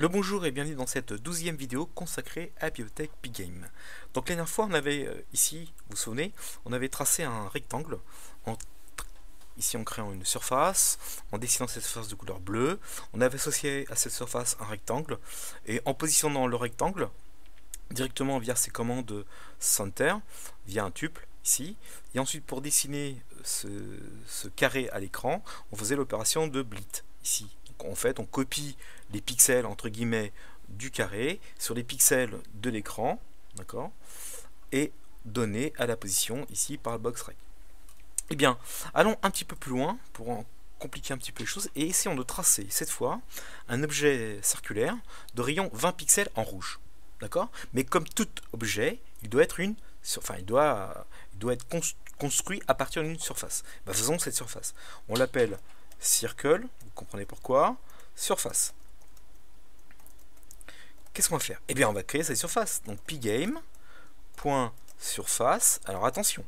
Le bonjour et bienvenue dans cette 12e vidéo consacrée à Bibliothèque Pigame. Donc la dernière fois on avait ici, vous vous souvenez, on avait tracé un rectangle, ici en créant une surface, en dessinant cette surface de couleur bleue, on avait associé à cette surface un rectangle, et en positionnant le rectangle, directement via ces commandes center, via un tuple, ici, et ensuite pour dessiner ce carré à l'écran, on faisait l'opération de blit, ici. Donc, en fait, on copie les pixels, entre guillemets, du carré sur les pixels de l'écran, d'accord, et donné à la position ici par boxrec. Eh bien, allons un petit peu plus loin pour en compliquer un petit peu les choses et essayons de tracer cette fois un objet circulaire de rayon 20 pixels en rouge. D'accord? Mais comme tout objet, il doit être construit à partir d'une surface. Ben, faisons cette surface. On l'appelle circle, vous comprenez pourquoi, surface. Qu'est-ce qu'on va faire? Eh bien, on va créer cette surface. Donc, pigame.surface. Alors, attention.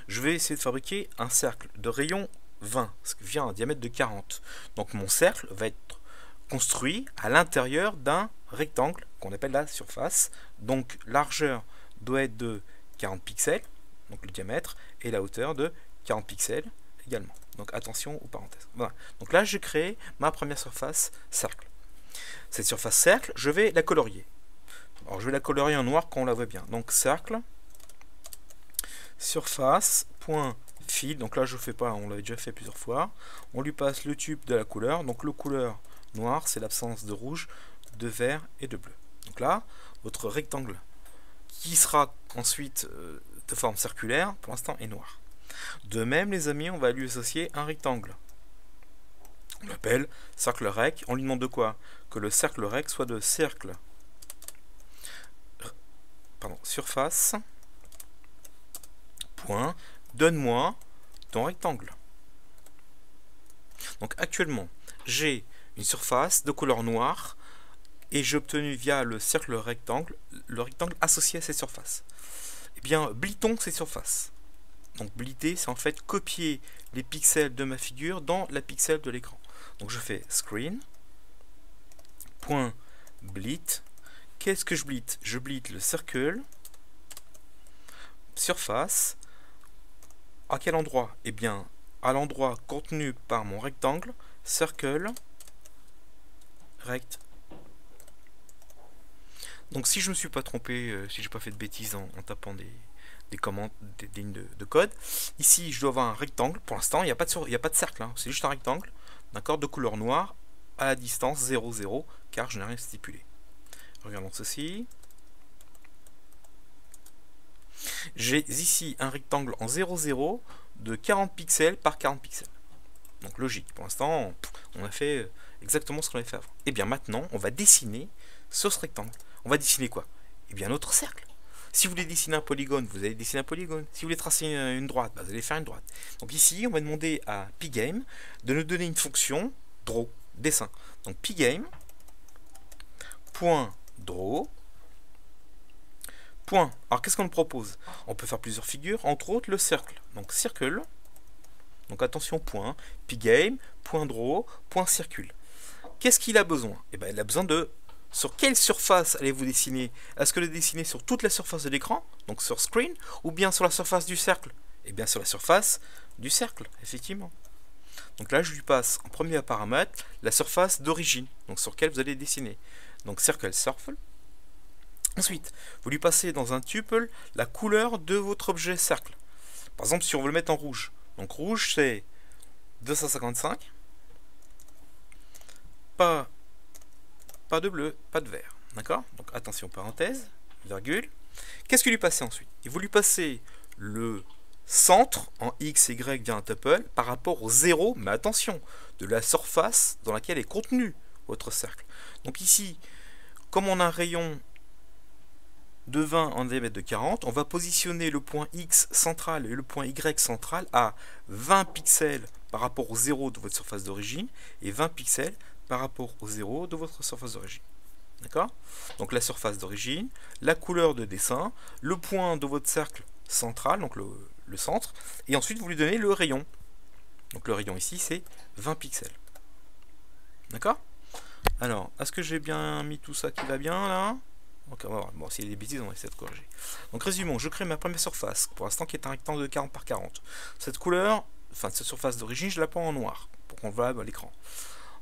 Je vais essayer de fabriquer un cercle de rayon 20, ce qui vient un diamètre de 40. Donc, mon cercle va être construit à l'intérieur d'un rectangle qu'on appelle la surface. Donc, largeur doit être de 40 pixels, donc le diamètre, et la hauteur de 40 pixels également. Donc, attention aux parenthèses. Voilà. Donc là, j'ai créé ma première surface cercle. Cette surface cercle, je vais la colorier. Alors, je vais la colorier en noir quand on la voit bien. Donc, cercle, surface.fill. Donc là, je ne fais pas, on l'avait déjà fait plusieurs fois. On lui passe le tube de la couleur. Donc, le couleur noir, c'est l'absence de rouge, de vert et de bleu. Donc là, votre rectangle, qui sera ensuite de forme circulaire, pour l'instant est noir. De même, les amis, on va lui associer un rectangle. On l'appelle cercle rec. On lui demande de quoi? Que le cercle rec soit de cercle, surface, point, donne-moi ton rectangle. Donc actuellement, j'ai une surface de couleur noire et j'ai obtenu via le cercle rectangle, le rectangle associé à cette surface. Eh bien, blitons ces surfaces. Donc bliter, c'est en fait copier les pixels de ma figure dans la pixel de l'écran. Donc je fais screen.blit. Qu'est-ce que je blit? Je blit le circle, surface. À quel endroit? Eh bien, à l'endroit contenu par mon rectangle, circle, rect. Donc si je ne me suis pas trompé, si je n'ai pas fait de bêtises en tapant des commandes, des lignes de code, ici je dois avoir un rectangle. Pour l'instant, il n'y a pas de cercle, hein. C'est juste un rectangle, d'accord, de couleur noire à la distance 0, 0, car je n'ai rien stipulé. Regardons ceci. J'ai ici un rectangle en 0, 0 de 40 pixels par 40 pixels. Donc logique, pour l'instant, on a fait exactement ce qu'on avait fait avant. Et bien maintenant, on va dessiner sur ce rectangle. On va dessiner quoi? Eh bien notre cercle. Si vous voulez dessiner un polygone, vous allez dessiner un polygone. Si vous voulez tracer une droite, vous allez faire une droite. Donc ici, on va demander à Pigame de nous donner une fonction draw, dessin. Donc Pigame.draw. Point. Alors qu'est-ce qu'on nous propose? On peut faire plusieurs figures, entre autres le cercle. Donc circle. Donc attention, point. Pigame.draw, .circle. Qu'est-ce qu'il a besoin? Eh bien, il a besoin de... Sur quelle surface allez-vous dessiner? Est-ce que le dessiner sur toute la surface de l'écran, donc sur screen, ou bien sur la surface du cercle? Eh bien sur la surface du cercle, effectivement. Donc là, je lui passe en premier paramètre la surface d'origine, donc sur laquelle vous allez dessiner. Donc circle. Ensuite, vous lui passez dans un tuple la couleur de votre objet cercle. Par exemple, si on veut le mettre en rouge, donc rouge c'est 255, pas de bleu, pas de vert. D'accord? Donc attention, parenthèse, virgule. Qu'est-ce qu'il lui passez ensuite? Il vous lui passez le centre en x, y via un tuple par rapport au 0, mais attention, de la surface dans laquelle est contenu votre cercle. Donc ici, comme on a un rayon de 20 en diamètre de 40, on va positionner le point X central et le point Y central à 20 pixels par rapport au 0 de votre surface d'origine et 20 pixels par rapport au 0 de votre surface d'origine. D'accord? Donc la surface d'origine, la couleur de dessin, le point de votre cercle central, donc le centre, et ensuite vous lui donnez le rayon. Donc le rayon ici c'est 20 pixels. D'accord? Alors, est-ce que j'ai bien mis tout ça qui va bien là? Donc, on va voir. Bon, s'il y a des bêtises, on va essayer de corriger. Donc, résumons, je crée ma première surface, pour l'instant qui est un rectangle de 40 par 40. Cette couleur, enfin, cette surface d'origine, je la prends en noir, pour qu'on le voit à l'écran.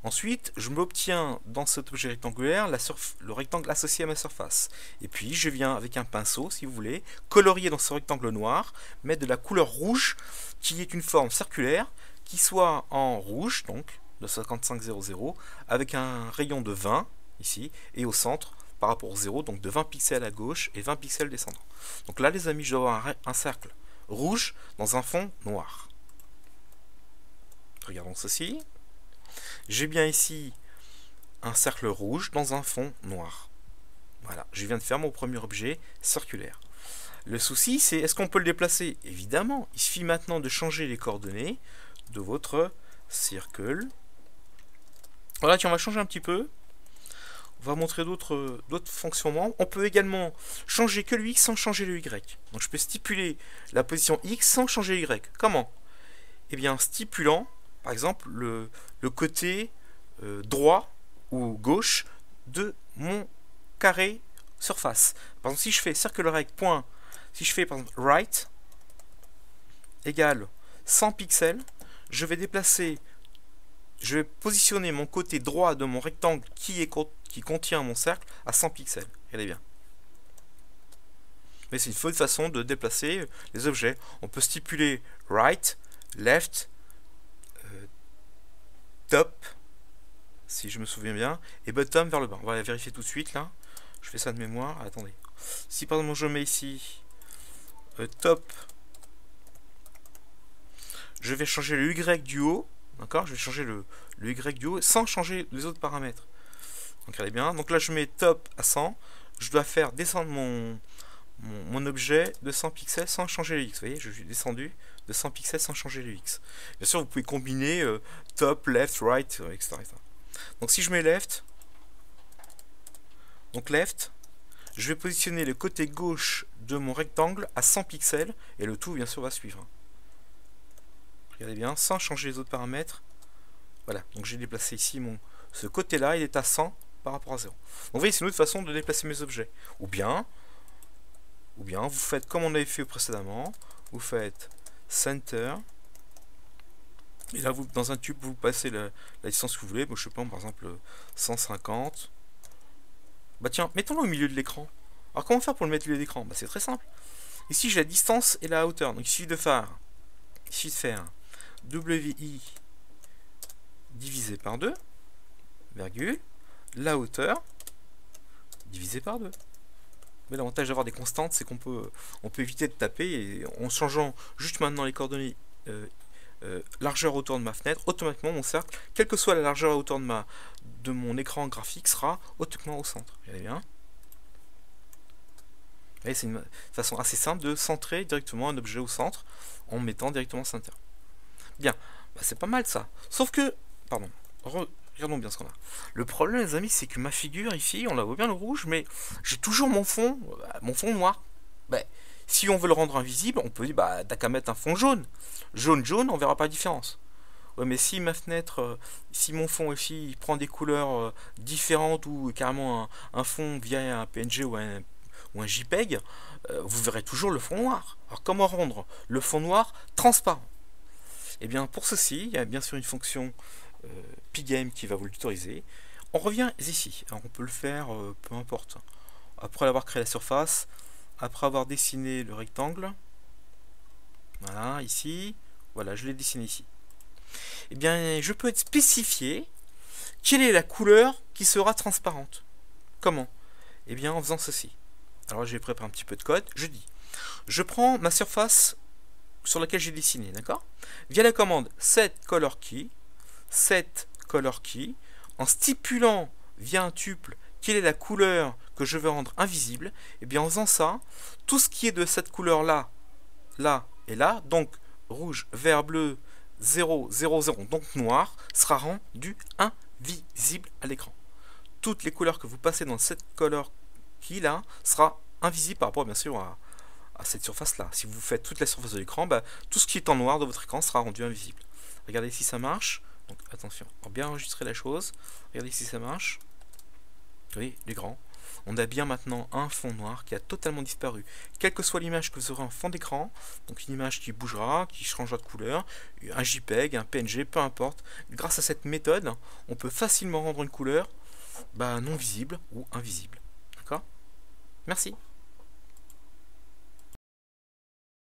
Ensuite, je m'obtiens dans cet objet rectangulaire le rectangle associé à ma surface. Et puis, je viens avec un pinceau, si vous voulez, colorier dans ce rectangle noir, mettre de la couleur rouge, qui est une forme circulaire, qui soit en rouge, donc, de 5500, avec un rayon de 20, ici, et au centre, par rapport au 0, donc de 20 pixels à gauche et 20 pixels descendant. Donc là, les amis, je dois avoir un cercle rouge dans un fond noir. Regardons ceci. J'ai bien ici un cercle rouge dans un fond noir. Voilà, je viens de faire mon premier objet circulaire. Le souci, c'est est-ce qu'on peut le déplacer? Évidemment, il suffit maintenant de changer les coordonnées de votre cercle. Voilà, tiens, on va changer un petit peu. On va montrer d'autres fonctionnements. On peut également changer que le X sans changer le Y. Donc je peux stipuler la position X sans changer le Y. Comment? Eh bien, en stipulant, par exemple, le côté droit ou gauche de mon carré surface. Par exemple, si je fais circle rect point, si je fais par exemple right égale 100 pixels, je vais positionner mon côté droit de mon rectangle qui contient mon cercle à 100 pixels. Regardez bien. Mais c'est une bonne façon de déplacer les objets. On peut stipuler right, left, top, si je me souviens bien, et bottom vers le bas. On va vérifier tout de suite là. Je fais ça de mémoire. Attendez. Si par exemple je mets ici top, je vais changer le Y du haut. D'accord? Je vais changer le Y du haut sans changer les autres paramètres. Donc regardez bien. Donc là je mets top à 100. Je dois faire descendre mon objet de 100 pixels sans changer le X. Vous voyez, je suis descendu de 100 pixels sans changer le X. Bien sûr, vous pouvez combiner top, left, right, etc., etc. Donc si je mets left, je vais positionner le côté gauche de mon rectangle à 100 pixels et le tout, bien sûr, va suivre. Regardez bien, sans changer les autres paramètres. Voilà, donc j'ai déplacé ici ce côté-là, il est à 100 par rapport à 0. Donc vous voyez, c'est une autre façon de déplacer mes objets. Ou bien vous faites comme on avait fait précédemment, vous faites center, et là dans un tube vous passez la distance que vous voulez. Bon, je sais pas, par exemple 150. Bah tiens, mettons-le au milieu de l'écran. Alors comment faire pour le mettre au milieu de l'écran? Bah c'est très simple. Ici j'ai la distance et la hauteur, donc il suffit de faire WI divisé par 2, virgule, la hauteur divisé par 2. Mais l'avantage d'avoir des constantes, c'est qu'on peut éviter de taper, et en changeant juste maintenant les coordonnées largeur hauteur de ma fenêtre, automatiquement mon cercle, quelle que soit la largeur et hauteur de mon écran graphique, sera automatiquement au centre. Regardez bien. C'est une façon assez simple de centrer directement un objet au centre en mettant directement center. Bien, bah, c'est pas mal ça. Sauf que, pardon, regardons bien ce qu'on a. Le problème, les amis, c'est que ma figure ici, on la voit bien le rouge, mais j'ai toujours mon fond noir. Bah, si on veut le rendre invisible, on peut dire, bah, t'as qu'à mettre un fond jaune. Jaune, on verra pas la différence. Ouais, mais si ma fenêtre, si mon fond ici, il prend des couleurs différentes, ou carrément un fond via un PNG ou un JPEG, vous verrez toujours le fond noir. Alors comment rendre le fond noir transparent? Et bien pour ceci, il y a bien sûr une fonction Pgame qui va vous l'autoriser. On revient ici. Alors on peut le faire peu importe. Après avoir créé la surface, après avoir dessiné le rectangle, voilà, ici, voilà, je l'ai dessiné ici. Et bien je peux spécifier quelle est la couleur qui sera transparente. Comment? Et bien en faisant ceci. Alors je vais préparer un petit peu de code. Je dis, je prends ma surface sur laquelle j'ai dessiné, d'accord? Via la commande setColorKey, en stipulant via un tuple quelle est la couleur que je veux rendre invisible, et bien en faisant ça, tout ce qui est de cette couleur là, là et là, donc rouge, vert, bleu, 0, 0, 0, donc noir, sera rendu invisible à l'écran. Toutes les couleurs que vous passez dans cette color key là sera invisible par rapport bien sûr à cette surface là. Si vous faites toute la surface de l'écran, bah, tout ce qui est en noir de votre écran sera rendu invisible. Regardez si ça marche. Donc attention, pour bien enregistrer la chose, regardez si ça marche. Vous voyez, l'écran. On a bien maintenant un fond noir qui a totalement disparu. Quelle que soit l'image que vous aurez en fond d'écran, donc une image qui bougera, qui changera de couleur, un JPEG, un PNG, peu importe. Grâce à cette méthode, on peut facilement rendre une couleur non visible ou invisible. D'accord ? Merci.